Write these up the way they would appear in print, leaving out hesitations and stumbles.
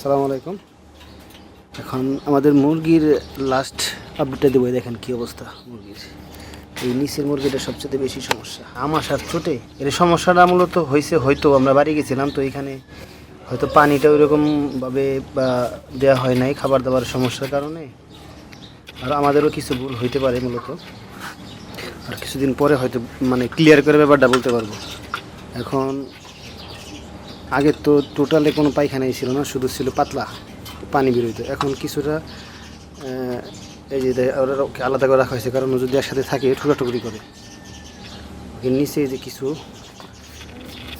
আসসালামু আলাইকুম। এখন আমাদের মুরগির লাস্ট আপডেটটা দেবো। দেখেন কি অবস্থা মুরগির। এই নিচের মুরগিটা সবচেয়ে বেশি সমস্যা। আমাশার চোটে এর সমস্যাটা মূলত হয়েছে, হয়তো আমরা বাড়ি গেছিলাম তো এখানে হয়তো পানিটা ওইরকমভাবে বা দেওয়া হয় নাই খাবার দাবার সমস্যার কারণে, আর আমাদেরও কিছু ভুল হইতে পারে মূলত। আর কিছুদিন পরে হয়তো মানে ক্লিয়ার করে ব্যাপারটা বলতে পারবো। এখন আগে তো টোটালে কোনো পায়খানাই ছিল না, শুধু ছিল পাতলা পানি বেরোইতো। এখন কিছুটা এই যে ওরা আলাদা করে রাখা হয়েছে, কারণ ও যদি একসাথে থাকে ঠুকাঠুকুরি করে। এর নিচে যে কিছু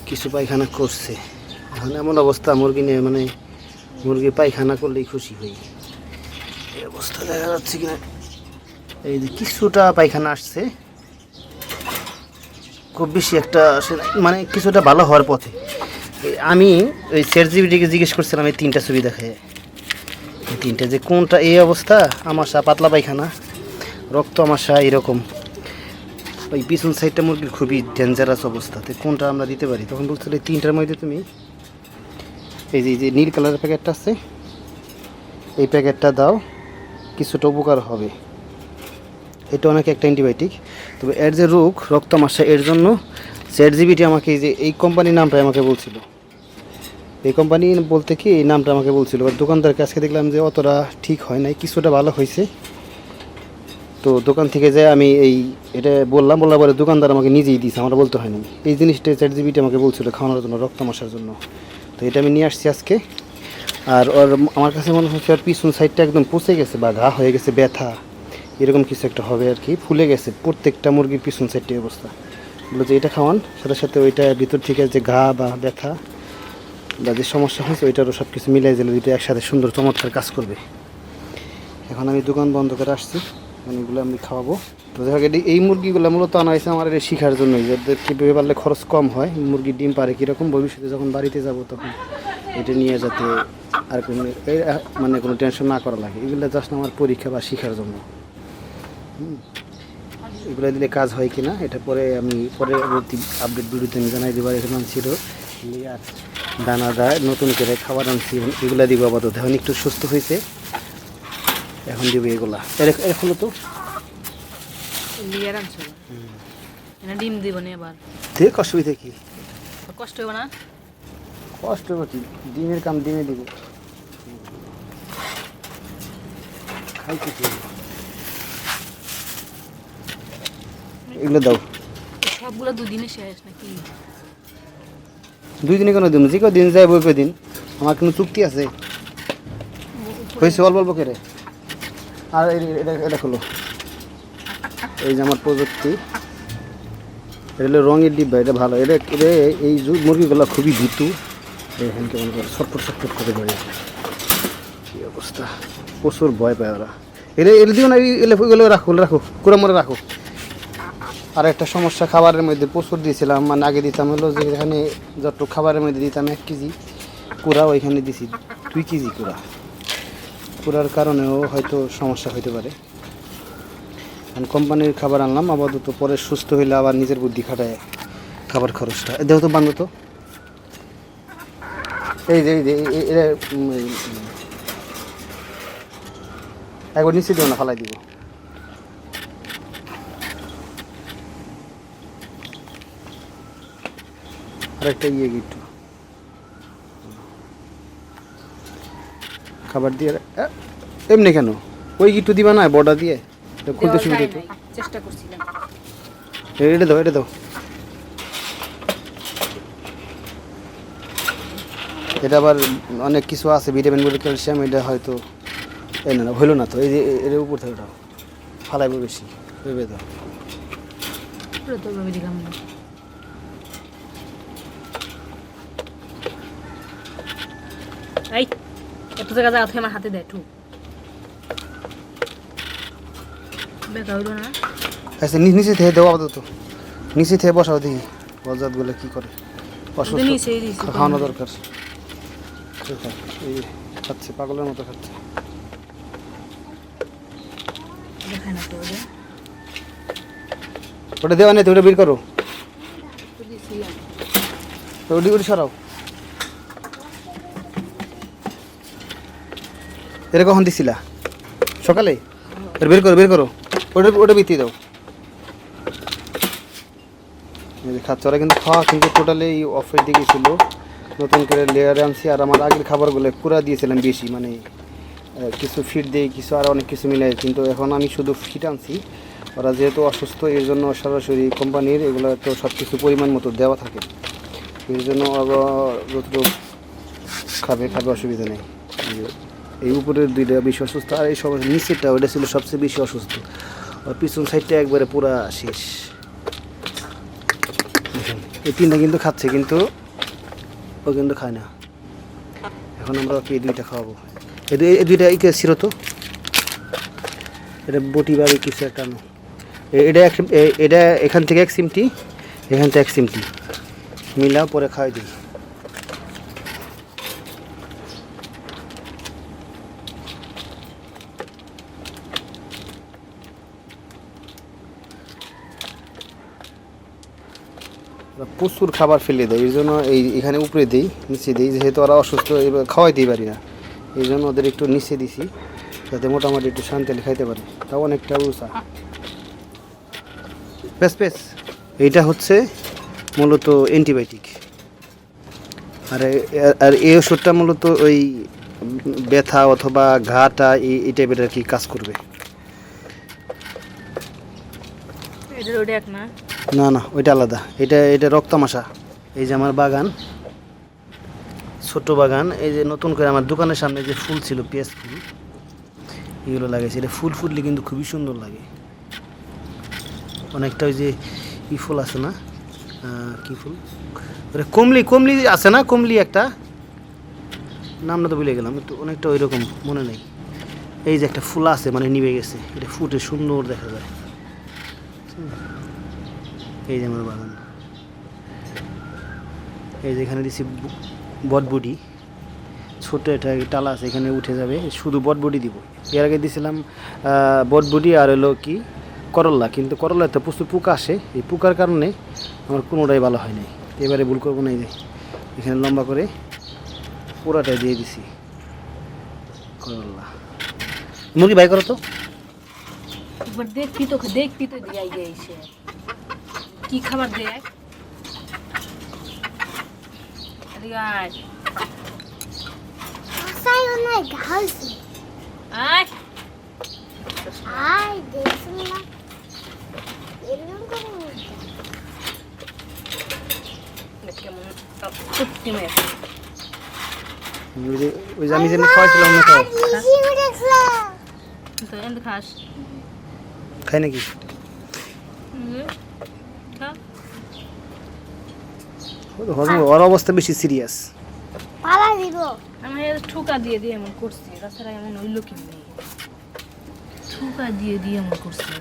কিছু পায়খানা করছে। এখন এমন অবস্থা মুরগি নিয়ে, মানে মুরগি পায়খানা করলেই খুশি হই এই অবস্থা দেখা যাচ্ছে কিনা। এই যে কিছুটা পায়খানা আসছে, খুব বেশি একটা আসে না, মানে কিছুটা ভালো হওয়ার পথে। আমি ওই চ্যাটজিপিটিকে জিজ্ঞেস করছিলাম এই তিনটা ছবি দেখায়, এই তিনটা যে কোনটা এই অবস্থা, আমাশা, পাতলা পায়খানা, রক্ত আমাশা, এরকম ওই পিছন সাইডটা মুরগির খুবই ডেঞ্জারাস অবস্থাতে কোনটা আমরা দিতে পারি। তখন বলছিল এই তিনটার মধ্যে তুমি এই যে নীল কালারের প্যাকেটটা আছে, এই প্যাকেটটা দাও, কিছুটা উপকার হবে। এটা অনেক একটা অ্যান্টিবায়োটিক। তবে এর যে রোগ রক্ত আমাশা, এর জন্য চ্যাটজিপিটি আমাকে এই কোম্পানির নামটা আমাকে বলছিল। এই কোম্পানি বলতে কি এই নামটা আমাকে বলছিল, এবার দোকানদার কাছে দেখলাম যে অতটা ঠিক হয় নাই, কিছুটা ভালো হয়েছে। তো দোকান থেকে যে আমি এটা বললাম, বলার পরে দোকানদার আমাকে নিজেই দিয়েছে, আমার বলতে হয়নি। এই জিনিসটা চ্যাটজিপিটি আমাকে বলছিল খাওয়ানোর জন্য, রক্ত মশার জন্য। তো এটা আমি নিয়ে আসছি আজকে। আর আমার কাছে মনে হচ্ছে আর পিছন সাইডটা একদম পচে গেছে বা ঘা হয়ে গেছে, ব্যথা এরকম কিছু একটা হবে আর কি, ফুলে গেছে প্রত্যেকটা মুরগির পিছন সাইডটি অবস্থা। বলে যে এটা খাওয়ান, সাথে সাথে ওইটা ভিতর থেকে যে ঘা বা ব্যথা বা যে সমস্যা হয়েছে ওইটারও সব কিছু মিলাই দিলে দুটো একসাথে সুন্দর চমৎকার কাজ করবে। এখন আমি দোকান বন্ধ করে আসছি, মানে এগুলো আমি খাওয়াবো। তো দেখা গেলে এই মুরগিগুলো মূলত আনা হয়েছে আমার এটা শেখার জন্যই, যাদের কীভাবে পারলে খরচ কম হয়, মুরগির ডিম পারে কীরকম, ভবিষ্যতে যখন বাড়িতে যাব তখন এটা নিয়ে যাতে আর কোনো মানে কোনো টেনশন না করা লাগে। এগুলো জাস্ট আমার পরীক্ষা বা শেখার জন্য। এগুলো দিলে কাজ হয় কি না এটা পরে আমি পরবর্তী আপডেট ভিডিওতে আমি জানাই দেবো। এখানে ছিল লেয়ার দানাদার নতুন করে খাবার আনছি, এগুলো দিব আপাতত। এখন একটু সুস্থ হয়েছে, এখন দিব এগুলা। এর হলো তো লিয়ার আনছো না, ডিম দিব না এবার। দেখ অসুবিধা কি, কষ্ট হবে না? কষ্ট হবে কি, ডিমের কাম ডিমে দিব। খাইতে এগুলো দাও। সবগুলো দুদিনে শেষ নাকি? 2 দিনে কোনো দিন, যে কদিন যাই বই কদিন, আমার কোনো চুক্তি আছে হয়েছে অল্প অল্প করে। আর এটা হলো এই যে আমার প্রযুক্তি, এটা হলো রঙের ডিব্বা, এটা ভালো। এটা এই মুরগিগুলো খুবই ভীতু, এখানে কেমন করে ছটফট করে ধরে, কী অবস্থা, প্রচুর ভয় পায় ওরা। এলে দিও না, এগুলো রাখো কুড়ামুড়ে রাখো। আর একটা সমস্যা, খাবারের মধ্যে প্রচুর দিয়েছিলাম, মানে আগে দিতাম হলো যে এখানে যতটুকু খাবারের মধ্যে দিতাম 1 কেজি কুড়া, ওইখানে দিছি 2 কেজি কুড়ার কারণেও হয়তো সমস্যা হতে পারে। কারণ কোম্পানির খাবার আনলাম আপাতত, পরে সুস্থ হইলে আবার নিজের বুদ্ধি খাটায় খাবার খরচটা দেহ তো বান্ধব। তো এই যে একবার নিচে দিও না, ফালাই দিব। আরেকটা একটু খাবার দিয়ে এমনি কেন, ওই গিট্টু দিবা না বর্ডার দিয়ে, খুলতে সুবিধা তো। চেষ্টা করছিলাম। এটা দাও এটা আবার অনেক কিছু আছে, ভিটামিন বলে ক্যালসিয়াম, এটা হয়তো না হইলো না তো। এই যে এর উপর থেকে ওটা ফালাইব বেশি, ভেবে দাও। দিলাম না। এই এত জায়গা থেকে আমার হাতে দেয় ঠুক বেকা হইল না। আচ্ছা নিচে থেকে দেওয়া আপাতত, নিচে থেকে বসাও, দেখি বজাতগুলো কী করে। অসুস্থ খাওয়ানো দরকার। এই খাচ্ছে পাগলের মতো খাচ্ছে। ওটা দেওয়া নেই তো, ওটা বের করো, ওটি সরাও। এটা কখন দিছিলা সকালে? এটা বের করো ওটা বিতিয়ে দাও। এই যে খাচ্ছে ওরা, কিন্তু খাওয়া কিন্তু টোটালি অফের দিকে ছিল। নতুন করে লেয়ারে আনছি, আর আমার আগের খাবারগুলো পুরা দিয়েছিলাম বেশি, মানে কিছু ফিট দিয়ে কিছু আর অনেক কিছু মিলাই, কিন্তু এখন আমি শুধু ফিট আনছি। ওরা যেহেতু অসুস্থ এর জন্য সরাসরি কোম্পানির এগুলো তো সব কিছু পরিমাণ মতো দেওয়া থাকে, এর জন্য যতটুকু খাবে অসুবিধা নেই। এই উপরের দুইটা বেশি অসুস্থ, আর এই সব নিচেরটা ওইটা ছিল সবচেয়ে বেশি অসুস্থ, আর পিছন সাইডটা একবারে পুরা শেষ। এই তিনটা কিন্তু খাচ্ছে, কিন্তু ও কিন্তু খায় না। এখন আমরা ওকে এই দুইটা খাওয়াবো। এই দুইটা ছিল তো, এটা বটি বা কিছু একটা আনো। এটা এখান থেকে এক সিমটি, এখান থেকে এক সিমটি মিলাও, পরে খাওয়াই দিই। প্রচুর খাবার ফেলে দেয়, এই জন্য এখানে উপরে দিই, নিচে দিই, যেহেতু ওরা অসুস্থ এবার খাওয়াইতেই পারি না, এই জন্য ওদের একটু নিচে দিছি যাতে মোটামুটি একটু শান্তি খাইতে পারে। তাও অনেকটা উঁচা পেস। এইটা হচ্ছে মূলত অ্যান্টিবায়োটিক, আর এই ওষুধটা মূলত ওই ব্যথা অথবা ঘাটা এই টাইপের আর কি কাজ করবে। না ওইটা আলাদা, এটা রক্তমাশা। এই যে আমার বাগান, ছোট্ট বাগান, এই যে নতুন করে আমার দোকানের সামনে যে ফুল ছিল, পেঁয়াজ ফুল, এগুলো লাগাইছে। এটা ফুল ফুটলে কিন্তু খুবই সুন্দর লাগে। অনেকটা ওই যে ফুল আছে না, কি ফুল, ওটা কমলি আছে না, কমলি একটা নামটা তো ভুলে গেলাম, একটু অনেকটা ওই রকম মনে নেই। এই যে একটা ফুল আছে, মানে নিভে গেছে, এটা ফুটে সুন্দর দেখা যায়। এই যে আমার বাগান, এই যে এখানে দিচ্ছি বটবুটি, ছোট একটা টালা আছে, এখানে উঠে যাবে, শুধু বটবুটি দিব। এর আগে দিয়েছিলাম বটবুটি আর হলো কি করল্লা, কিন্তু করল্লাতে প্রচুর পোকা আসে, এই পোকার কারণে আমার কোনোটাই ভালো হয় নাই। এবারে ভুল করবো না, এই যে এখানে লম্বা করে পুরাটাই দিয়ে দিছি করল্লা। মুরগি বাই করো তো, দেখবি তো দিয়ে গেছে কি খাবার দেয়। ওই যে আমি যেন খাওয়াইছিলাম না, খাস খাই নাকি? ওর অবস্থা বেশি সিরিয়াস। আমি ঠুকা দিয়ে এমন করছি, তাছাড়া এমন হইল কি ঠুকা দিয়ে এমন করছি,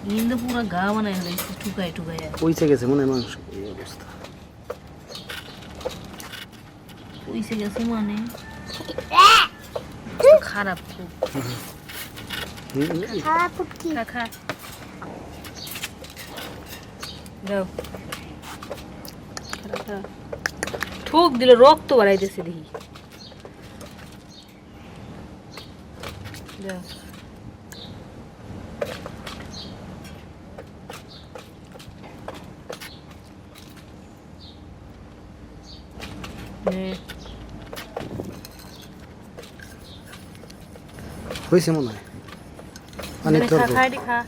কিন্তু পুরো গা বানাই হয়েছে ঠুকাই পয়সা গেছে মনে হয় মাংস, এই অবস্থা পয়সা গেছে মানে খারাপ, খুব খারাপ। খা দাও, ঠুক দিলে রক্ত বাড়াইতেছে দেখি। দাও হয়েছে মনে হয় অনেক খা খা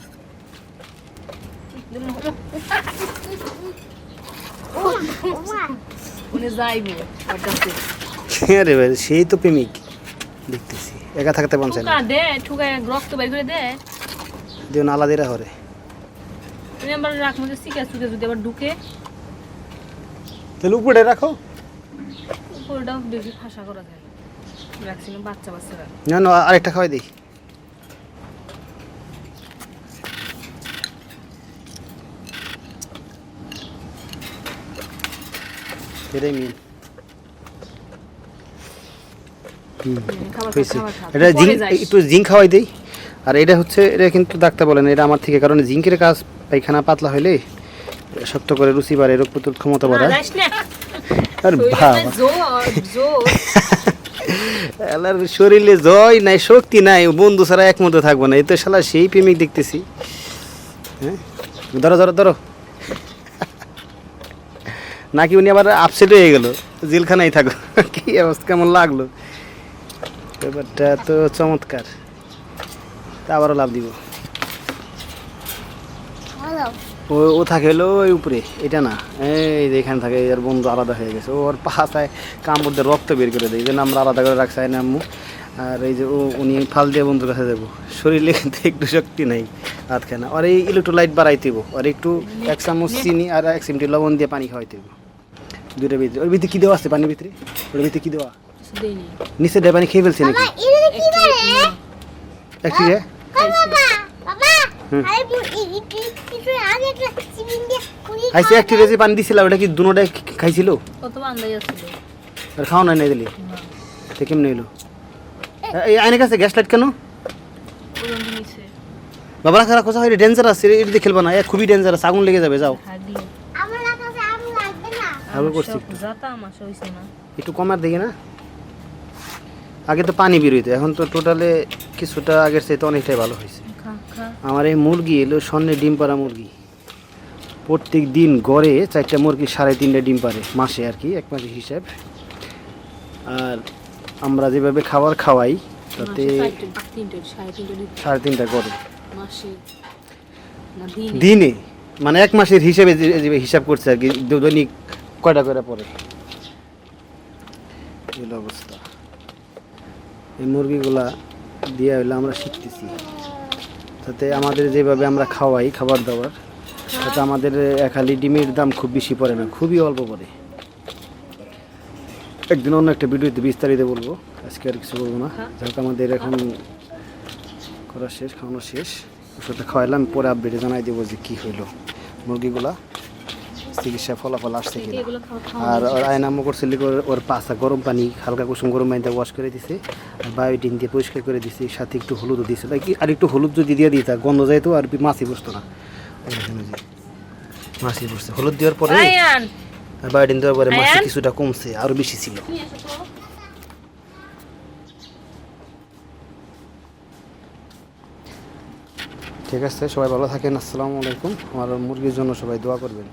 আরে ভাই সেই তো প্রেমিক দেখতেছি, একা থাকতে পারছে না। দে ঠুকাই রক্ত বের করে দে, দিও নালা দিয়ে হরে তুমি আবার রাখ মধ্যে সিকা সুকে যদি আবার ঢুকে, তাহলে উপরে রাখো, উপরেটাও বেশি ফাঁসা করা যায়, রাখছিলাম বাচ্চারা। না আরেকটা খাওয়াই দিই। এটাই মিল। এটা একটু জিঙ্ক খাওয়াই দেই। আর এটা হচ্ছে, এটা কিন্তু ডাক্তার বলেন এটা আমার থেকে, কারণ জিঙ্কের কাজ পায়খানা পাতলা হইলে শক্ত করে রুচি বাড়ে, রোগ প্রতিরোধ ক্ষমতা বাড়ায়। আর বাবা এলার শরীরে জয় নাই, শক্তি নাই, ও বন্ধু ছাড়া একমতো থাকবো না। এই তো শালা সেই প্রেমিক দেখতেছি। হ্যাঁ, ধরো ধরো ধরো। নাকি উনি আবার আপসেট হয়ে গেল, জেলখানায় থাকো। কি অবস্থা, কেমন লাগলো ব্যাপারটা? তো চমৎকার। তা আবারও লাভ দিব। ও ও থাকে হলো ওই উপরে, এটা না, এই যে এখানে থাকে। এর বন্ধু আলাদা হয়ে গেছে, ওর পাশায় কামড় দিয়ে রক্ত বের করে দেয়, এই জন্য আমরা আলাদা করে রাখছি না আম্মু। আর এই যে উনি ফাল দিয়ে বন্ধুর কাছে যাবো, শরীরে কিন্তু একটু শক্তি নাই, হাত খায় না। আর এই ইলেকট্রোলাইট বাড়াইতে হইব, আর একটু 1 চামচ চিনি আর 1 চিমটি লবণ দিয়ে পানি খাওয়াইতে হইব দুইটার ভিতরে। ওর ভিতরে কী দেওয়া আছে পানির ভিতরে? ওর ভিতরে কী দেওয়া? নিচে দিয়ে পানি খেয়ে ফেলছে নাকি? একটু খাইছে, একটু রেজে পানি দিছিলাম, ওটা কি দুনোটাই খাইছিল? আর খাওয়া নাই দিলি তো কেমনে এলো? এই আইনের কাছে গ্যাস লাইট কেন বাবা? রাখা রাখো, এটা ডেঞ্জারাস, এটা দিয়ে খেলবা না, খুবই ডেঞ্জারাস, আগুন লেগে যাবে। যাও করছি একটু কমার দেখি না। আগে তো পানি বেরোইতো, এখন তো টোটালে কিছুটা আগের চাইতে অনেকটাই ভালো হয়েছে। আমার এই মুরগি এলো স্বর্ণের ডিম পাড়া মুরগি। প্রত্যেক দিন গড়ে 4টা মুরগি 3.5টা ডিম পারে মাসে, আর কি 1 মাসের হিসাব। আর আমরা যেভাবে খাবার খাওয়াই তাতে 3.5টা গড়ে দিনে, মানে 1 মাসের হিসাবে হিসাব করছে আর কি, দৈনিক কয়টা করে পড়ে। এই অবস্থা। এই মুরগিগুলা দিয়ে হইলে আমরা শিখতেছি, তাতে আমাদের যেভাবে আমরা খাওয়াই খাবার দাবার, তাতে আমাদের খালি ডিমের দাম খুব বেশি পড়ে না, খুবই অল্প পড়ে। একদিন অন্য একটা ভিডিওতে বিস্তারিত বলবো, আজকে আর কিছু বলবো না। যেহেতু আমাদের এখন করা শেষ, খাওয়ানো শেষ, ওষুধটা খাওয়াইলাম, পরে আপডেটে জানাই দেবো যে কী হইলো মুরগিগুলা, চিকিৎসা ফলাফল আসছে কিনা। আর ওর আয়নাম্য করছিল ওর পাশা গরম পানি, হালকা কুসুম গরম পানিতে ওয়াশ করে দিছে, আর বায়োটিন দিয়ে পরিষ্কার করে দিছে, সাথে একটু হলুদও দিছে। তাই কি আর একটু হলুদ যদি দিয়ে দিই, তা গন্ধ যাইতো আর মাছি বসতো না। মাছি বসছে হলুদ দেওয়ার পরে, আর বায়োটিন দেওয়ার পরে মাছি কিছুটা কমছে, আরও বেশি ছিল। ঠিক আছে, সবাই ভালো থাকেন। আসসালামু আলাইকুম। আমার মুরগির জন্য সবাই দোয়া করবেন।